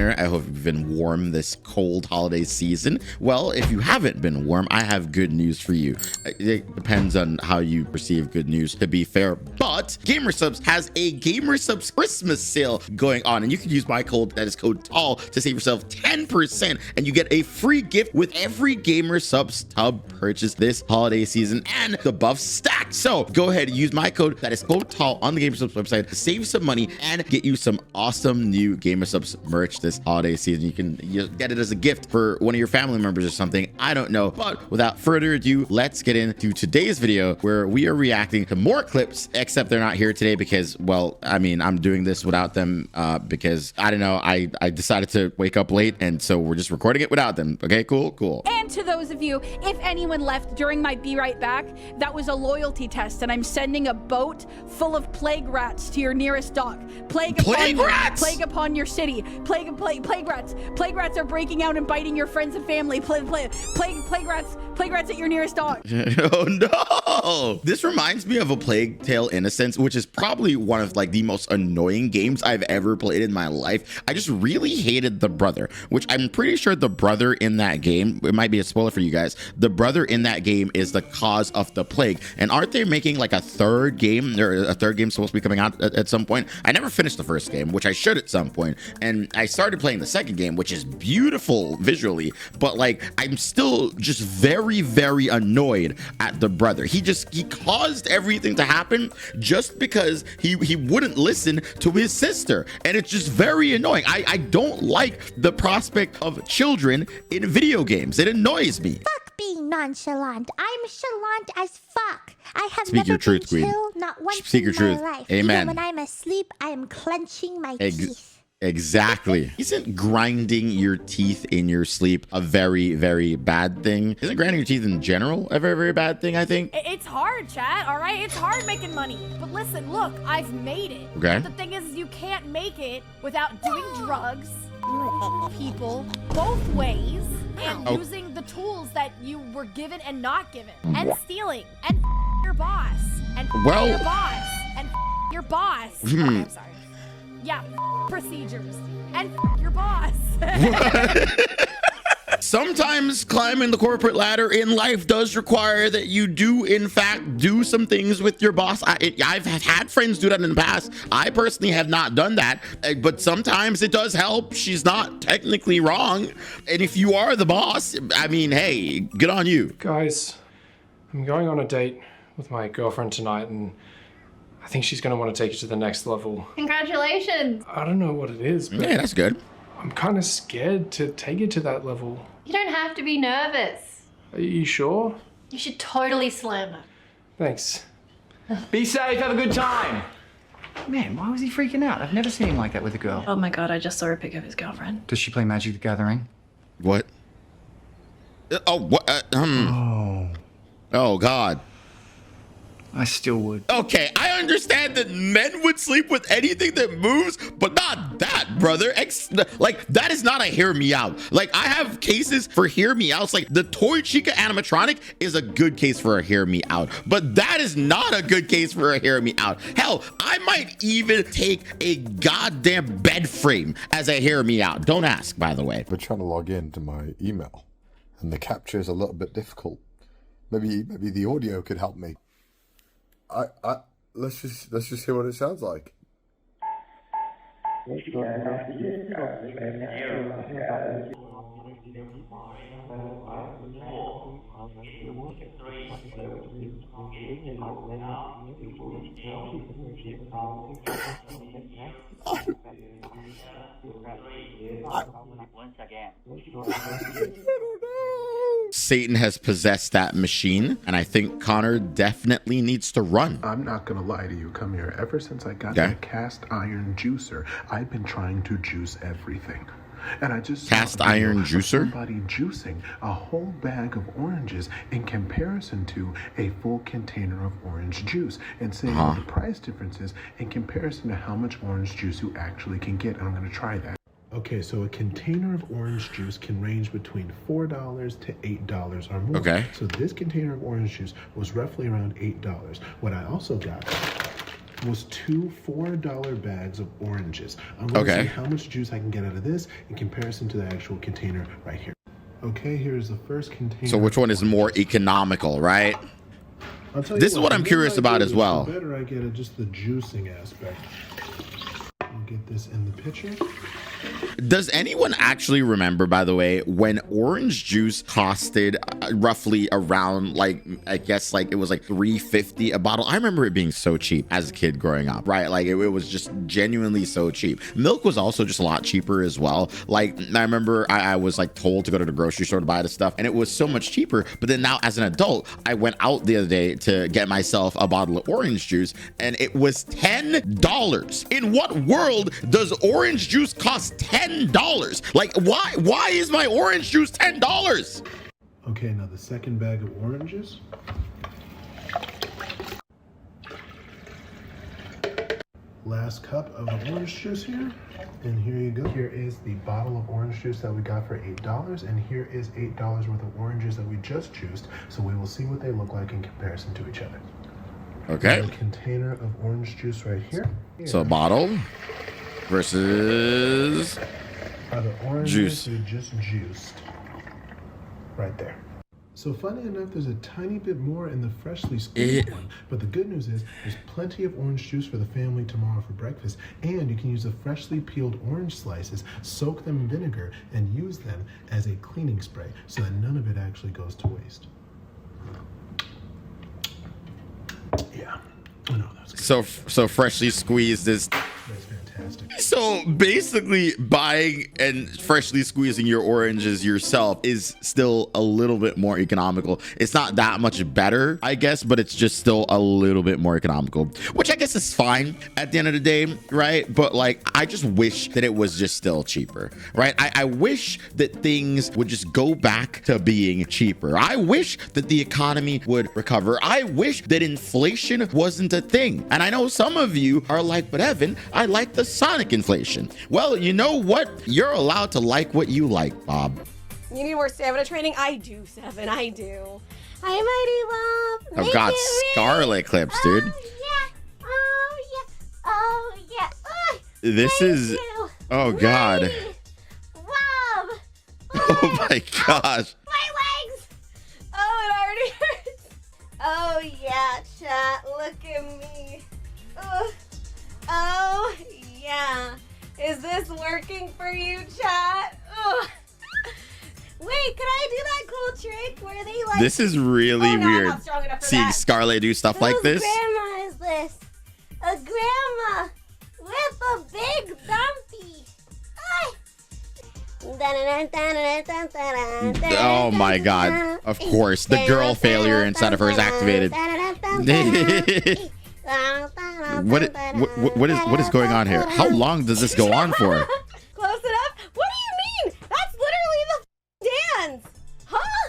Connor. I hope you've been warm this cold holiday season. Well, if you haven't been warm, I have good news for you. It depends on how you perceive good news, to be fair, but GamerSupps has a GamerSupps Christmas sale going on, and you can use my code, that is code TALL, to save yourself 10%, and you get a free gift with every GamerSupps tub purchase this holiday season, and the buffs stack. So go ahead and use my code, that is code TALL, on the GamerSupps website to save some money and get you some awesome new GamerSupps merch this holiday season. You can get it as a gift for one of your family members or something. I don't know. But without further ado, let's get into today's video where we are reacting to more clips, except they're not here today because, well, I mean, I'm doing this without them because, I don't know, I decided to wake up late, and so we're just recording it without them. Okay, cool. And to those of you, if anyone left during my Be Right Back, that was a loyalty test, and I'm sending a boat full of plague rats to your nearest dock. Plague upon your city. Plague rats. Plague rats are breaking out and biting your friends and family. Plague rats at your nearest dock. Oh no! This reminds me of A Plague Tale: Innocence, which is probably one of like the most annoying games I've ever played in my life. I just really hated the brother, which I'm pretty sure the brother in that game, it might be a spoiler for you guys, the brother in that game is the cause of the plague. And aren't they making like a third game, or a third game supposed to be coming out at some point? I never finished the first game, which I should at some point, and I started playing the second game, which is beautiful visually, but like I'm still just very annoyed at the brother. He caused everything to happen just because he wouldn't listen to his sister, and it's just very annoying. I don't like the prospect of children in video games. It annoys me. Fuck being nonchalant. I'm chalant as fuck. I have Speak your truth, Queen. chill not once Speak your in truth. my life. Amen. Even when I'm asleep, I am clenching my teeth. Exactly. Isn't grinding your teeth in your sleep a very bad thing? Isn't grinding your teeth in general a very bad thing, I think? It's hard, chat, all right? It's hard making money. But listen, look, I've made it. Okay. But the thing is, you can't make it without doing drugs, people, both ways, and using the tools that you were given and not given, and stealing, and your boss, and your boss, and your boss. Okay, I'm sorry. Yeah, procedures, and your boss. Sometimes climbing the corporate ladder in life does require that you do, in fact, do some things with your boss. I've had friends do that in the past. I personally have not done that, but sometimes it does help. She's not technically wrong. And if you are the boss, I mean, hey, good on you. Guys, I'm going on a date with my girlfriend tonight, and I think she's going to want to take it to the next level. Congratulations. I don't know what it is, but Yeah, that's good. I'm kind of scared to take it to that level. You don't have to be nervous. Are you sure? You should totally slam her. Thanks. Be safe, have a good time. Man, why was he freaking out? I've never seen him like that with a girl. Oh my god, I just saw a pic of his girlfriend. Does she play Magic the Gathering? What? Oh, what? Oh, God. I still would. Okay, I understand that men would sleep with anything that moves, but not that, brother. Like, that is not a hear me out. Like, I have cases for hear me outs. Like, the Toy Chica animatronic is a good case for a hear me out, but that is not a good case for a hear me out. Hell, I might even take a goddamn bed frame as a hear me out. Don't ask, by the way. We're trying to log in to my email, and the capture is a little bit difficult. Maybe the audio could help me. Let's just hear what it sounds like. Once again. Satan has possessed that machine, and I think Connor definitely needs to run. I'm not gonna lie to you, come here. Ever since I got that cast iron juicer, I've been trying to juice everything. And I just cast iron juicer? Somebody juicing a whole bag of oranges in comparison to a full container of orange juice, and saying what the price difference is in comparison to how much orange juice you actually can get. And I'm gonna try that. Okay, so a container of orange juice can range between $4 to $8 or more. Okay. So this container of orange juice was roughly around $8. What I also got was 2 $4 bags of oranges. I'm going to see how much juice I can get out of this in comparison to the actual container right here. Okay, here's the first container. So which one is more economical, right? This is what I'm curious about as well. The better I get at just the juicing aspect. I'll get this in the pitcher. Does anyone actually remember, by the way, when orange juice costed roughly around, like, I guess like it was like $3.50 a bottle? I remember it being so cheap as a kid growing up, right? Like it was just genuinely so cheap. Milk was also just a lot cheaper as well. Like I remember I was like told to go to the grocery store to buy the stuff, and it was so much cheaper. But then now as an adult, I went out the other day to get myself a bottle of orange juice, and it was $10. In what world does orange juice cost $10? Like why is my orange juice $10? Okay, now the second bag of oranges. Last cup of the orange juice here. And here you go. Here is the bottle of orange juice that we got for $8, and here is $8 worth of oranges that we just juiced. So we will see what they look like in comparison to each other. Okay. A container of orange juice right here. So a bottle versus the oranges juice we just juiced right there. So funny enough, there's a tiny bit more in the freshly squeezed one, but the good news is there's plenty of orange juice for the family tomorrow for breakfast, and you can use the freshly peeled orange slices, soak them in vinegar, and use them as a cleaning spray so that none of it actually goes to waste. Yeah, I know that's good. So freshly squeezed is That's fantastic. so basically buying and freshly squeezing your oranges yourself is still a little bit more economical. It's not that much better, I guess, but it's just still a little bit more economical, which I guess is fine at the end of the day, right? But like, I just wish that it was just still cheaper, right? I wish that things would just go back to being cheaper. I wish that the economy would recover. I wish that inflation wasn't a thing. And I know some of you are like, but Evan, I like the Sonic inflation. Well, you know what? You're allowed to like what you like, Bob. You need more stamina training? I do, Seven. I do. Hi, Mighty Bob. I've got Scarlet clips, dude. Oh yeah. Oh yeah. Oh yeah. Oh, This is, oh God. Bob. Oh my gosh. My legs. Oh, it already hurts. Oh, yeah, chat. Look at me. Ugh. Oh, yeah. Is this working for you, chat? Ugh. Wait, can I do that cool trick where they like... This is really I'm weird not strong enough for seeing that. Scarlet do stuff like Whose this. grandma is this? A grandma with a big dumpy. Oh my God. Of course, the girl failure inside of her is activated. What is going on here? How long does this go on for? Close enough? What do you mean? That's literally the dance. Huh?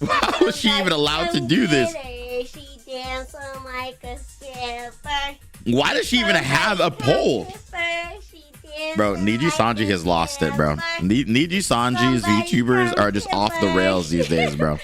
How is she even allowed to do this? She dances like a stripper. Why does she even have a pole? Bro, Niji Sanji has lost it, bro. Niji Sanji's VTubers are just off the rails these days, bro.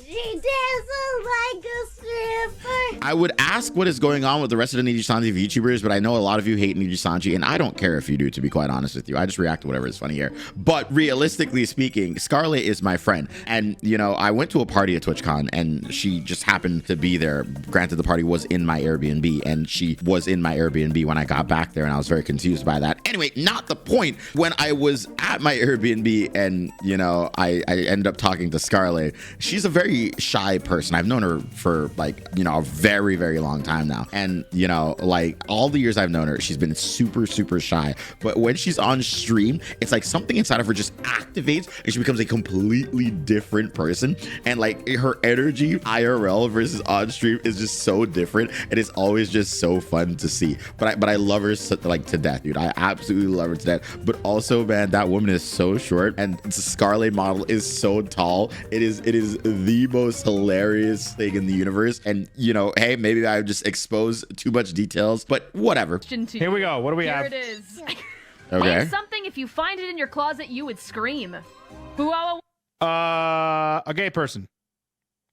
She dances like a stripper. I would ask what is going on with the rest of the Niji Sanji VTubers, but I know a lot of you hate Niji Sanji, and I don't care if you do, to be quite honest with you. I just react to whatever is funny here. But realistically speaking, Scarlet is my friend. And, you know, I went to a party at TwitchCon, and she just happened to be there. Granted, the party was in my Airbnb, and she was in my Airbnb when I got back there, and I was very confused by that. Anyway, not the point. When I was at my Airbnb and, you know, I ended up talking to Scarlet, she's a very shy person. I've known her for, like, you know, a very, very long time now. And, you know, like, all the years I've known her, she's been super, super shy. But when she's on stream, it's like something inside of her just activates and she becomes a completely different person. And, like, her energy IRL versus on stream is just so different. And it's always just so fun to see. But I love her like to death, dude. I absolutely love her to death. But also, man, that woman is so short and the Scarlet model is so tall. It is the most hilarious thing in the universe. And, you know, hey, maybe I just exposed too much details, but whatever. Here we go. What do we have? Here it is. Okay. Name something if you find it in your closet, you would scream. A gay person.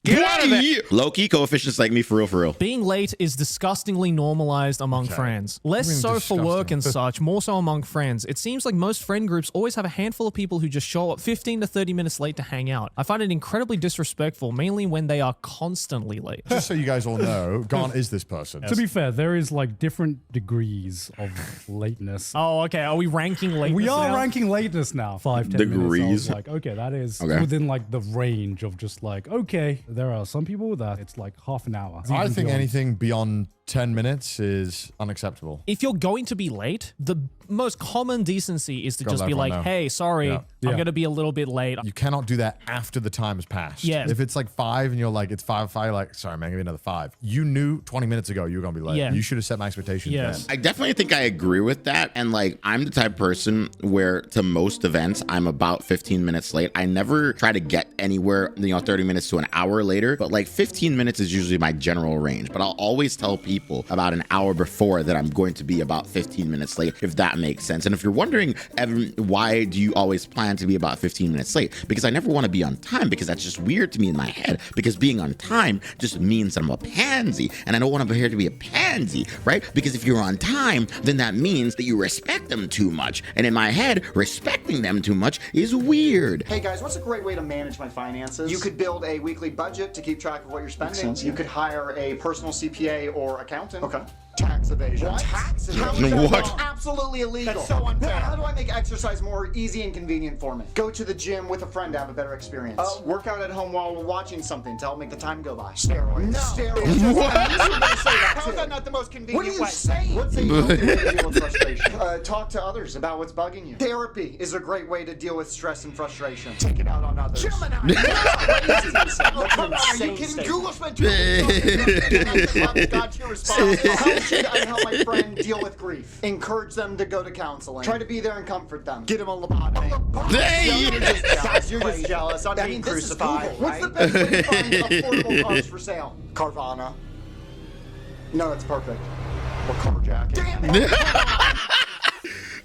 Get out of there. Low-key coefficients like me, for real, for real. Being late is disgustingly normalized among friends. Less so for work and such, more so among friends. It seems like most friend groups always have a handful of people who just show up 15 to 30 minutes late to hang out. I find it incredibly disrespectful, mainly when they are constantly late. Just so you guys all know, Garn is this person. To be fair, there is like different degrees of lateness. Oh, okay. Are we ranking lateness We are now? ranking lateness now. 5-10 Degrees. minutes. I was like, okay, that is within like the range of just like, okay, there are some people that it's like half an hour. I Even think beyond. anything beyond 10 minutes is unacceptable. If you're going to be late, the most common decency is to God, just let be like, everyone know. hey, sorry, Yeah. I'm Yeah. going to be a little bit late. You cannot do that after the time has passed. Yes. If it's like 5 and you're like, it's 5, like, sorry, man, give me another 5. You knew 20 minutes ago you were going to be late. Yeah. You should have set my expectations Yes. then. I definitely think I agree with that. And like, I'm the type of person where to most events, I'm about 15 minutes late. I never try to get anywhere, 30 minutes to an hour later, but like 15 minutes is usually my general range. But I'll always tell people about an hour before that I'm going to be about 15 minutes late, if that makes sense. And if you're wondering, Evan, why do you always plan to be about 15 minutes late? Because I never want to be on time, because that's just weird to me in my head, because being on time just means that I'm a pansy, and I don't want to appear to be a pansy, right? Because if you're on time, then that means that you respect them too much. And in my head, respecting them too much is weird. Hey guys, what's a great way to manage my finances? You could build a weekly budget to keep track of what you're spending. You could hire a personal CPA or accountant. Okay. Tax evasion. What? Tax evasion? What? Absolutely illegal. That's so unfair. How do I make exercise more easy and convenient for me? Go to the gym with a friend to have a better experience. Work out at home while watching something to help make the time go by. Steroids. No. Steroids. What? How is that not the most convenient way? What are you saying? What's a healthy way to deal with frustration? Talk to others about what's bugging you. Therapy is a great way to deal with stress and frustration. Take it out on others. Gemini! That's an insane statement. Google spent 2 minutes got your response. How should I help my friend deal with grief? Encourage them to go to counseling. Try to be there and comfort them. Get them a lobotomy. Hey! You're just jealous. I'm being crucified. What's the best way to find affordable cars for sale? Carvana. No, that's perfect. Or carjacking. Damn it!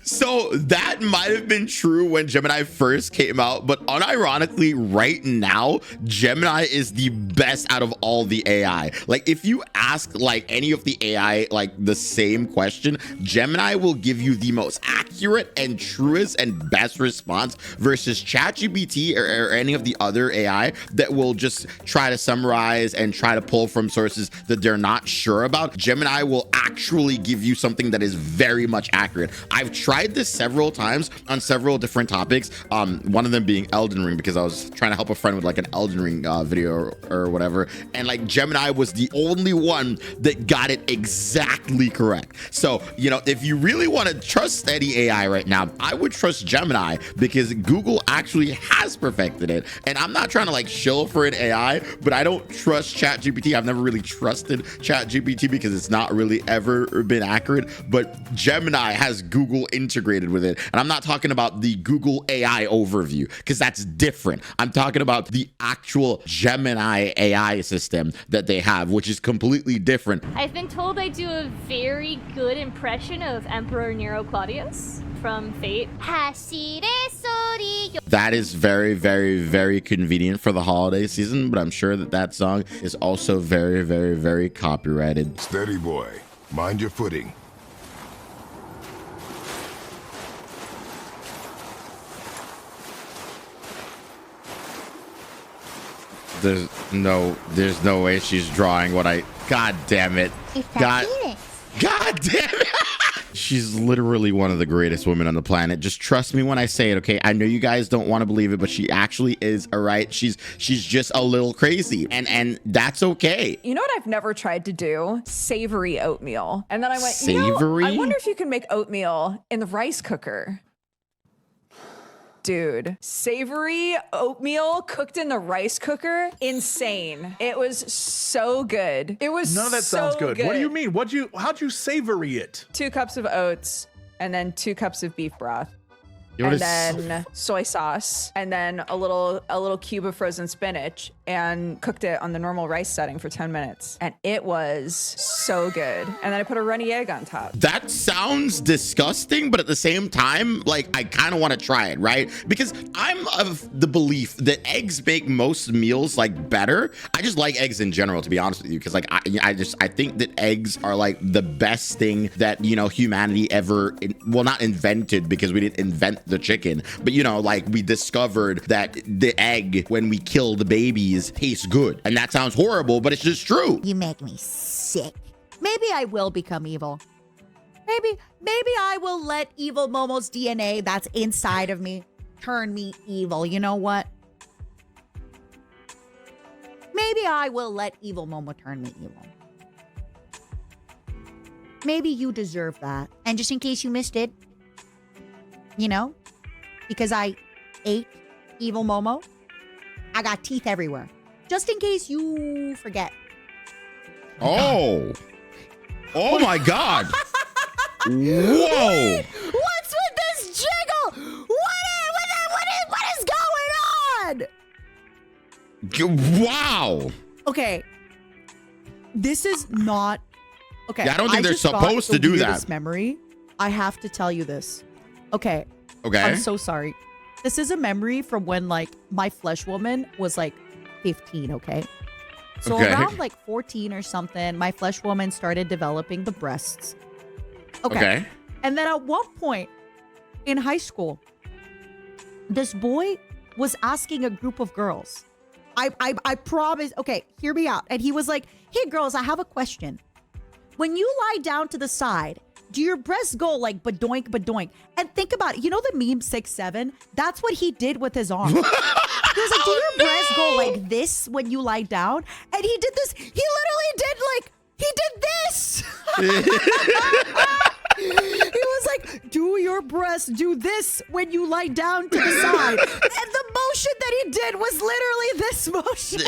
So that might have been true when Gemini first came out, but unironically right now, Gemini is the best out of all the AI. Like if you ask like any of the AI like the same question, Gemini will give you the most accurate and truest and best response versus ChatGPT or any of the other AI that will just try to summarize and try to pull from sources that they're not sure about. Gemini will actually give you something that is very much accurate. I've tried this several times on several different topics, one of them being Elden Ring, because I was trying to help a friend with like an Elden Ring video or whatever, and like Gemini was the only one that got it exactly correct. So if you really want to trust any AI right now, I would trust Gemini, because Google actually has perfected it. And I'm not trying to like shill for an AI, but I don't trust ChatGPT. I've never really trusted ChatGPT because it's not really ever been accurate, but Gemini has Google integrated with it. And I'm not talking about the Google AI overview, because that's different. I'm talking about the actual Gemini AI system that they have, which is completely different. I've been told I do a very good impression of Emperor Nero Claudius from Fate. That is very, very, very convenient for the holiday season, but I'm sure that song is also very, very, very copyrighted. Steady, boy. Mind your footing. There's no way she's drawing what God damn it. God damn it. She's literally one of the greatest women on the planet. Just trust me when I say it, okay? I know you guys don't want to believe it, but she actually is, all right? She's just a little crazy, and that's okay. You know what I've never tried to do? Savory oatmeal. And then I went, savory? I wonder if you can make oatmeal in the rice cooker. Dude, savory oatmeal cooked in the rice cooker, insane. It was so good. It was None of that sounds good. What do you mean? How'd you savory it? 2 cups of oats and then 2 cups of beef broth. and then soy sauce, and then a little cube of frozen spinach, and cooked it on the normal rice setting for 10 minutes. And it was so good. And then I put a runny egg on top. That sounds disgusting, but at the same time, like, I kind of want to try it, right? Because I'm of the belief that eggs make most meals like better. I just like eggs in general, to be honest with you, because like I think that eggs are like the best thing that, you know, humanity ever, well, not invented, because we didn't invent the chicken, but, you know, like, we discovered that the egg, when we kill the babies, tastes good. And that sounds horrible, but it's just true. You make me sick. Maybe I will become evil. Maybe I will let evil Momo's DNA that's inside of me turn me evil. You know what? Maybe I will let evil Momo turn me evil. Maybe you deserve that. And just in case you missed it, you know, because I ate evil Momo, I got teeth everywhere. Just in case you forget. Oh. Oh my God. Whoa. What's with this jiggle? What is going on? Wow. Okay. This is not... Okay. Yeah, I don't think they're just got supposed to the do weirdest that. Memory. I have to tell you this. Okay. Okay. I'm so sorry. This is a memory from when, like, my flesh woman was, like, 15, okay? So Okay. around, like, 14 or something, my flesh woman started developing the breasts. Okay. And then at one point in high school, this boy was asking a group of girls. I promise. Okay, hear me out. And he was like, hey, girls, I have a question. When you lie down to the side, do your breasts go like badoink, badoink? And think about it. You know the meme 6'7"? That's what he did with his arm. He was like, do your breasts go like this when you lie down? And he did this. He literally did like, he did this. He was like, do your breasts do this when you lie down to the side? And the motion that he did was literally this motion.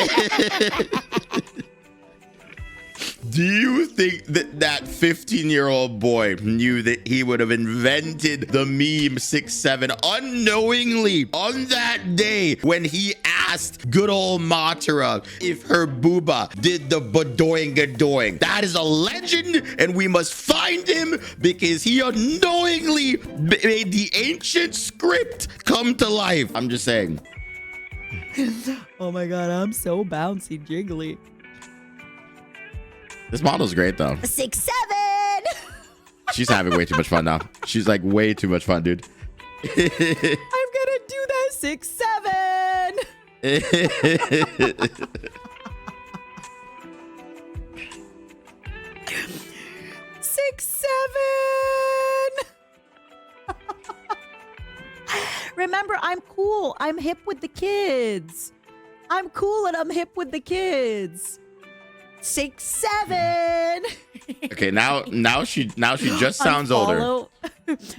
Do you think that that 15-year-old boy knew that he would have invented the meme 6'7" unknowingly on that day when he asked good old Matara if her booba did the badoing-a-doing? That is a legend, and we must find him because he unknowingly made the ancient script come to life. I'm just saying. Oh my God, I'm so bouncy jiggly. This model's great, though. 6'7". She's having way too much fun now. She's like way too much fun, dude. I'm gonna do that 6'7". 6'7". Remember, I'm cool. I'm hip with the kids. I'm cool and I'm hip with the kids. 6'7". Okay, now she just sounds older.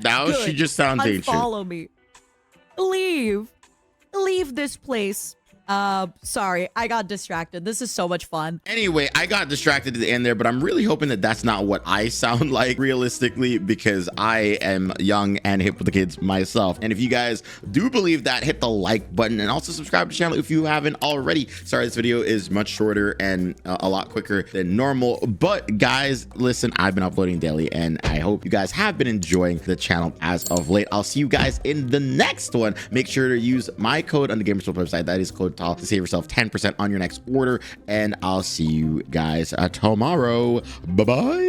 Now Good. she just sounds ancient. Follow me. Leave this place. Sorry, I got distracted. This is so much fun. Anyway, I got distracted at the end there, but I'm really hoping that that's not what I sound like realistically, because I am young and hip with the kids myself. And if you guys do believe that, hit the like button and also subscribe to the channel if you haven't already. Sorry, this video is much shorter and a lot quicker than normal, but guys, listen, I've been uploading daily and I hope you guys have been enjoying the channel as of late. I'll see you guys in the next one. Make sure to use my code on the GamerSupps website. That is code to save yourself 10% on your next order, and I'll see you guys tomorrow. Bye bye.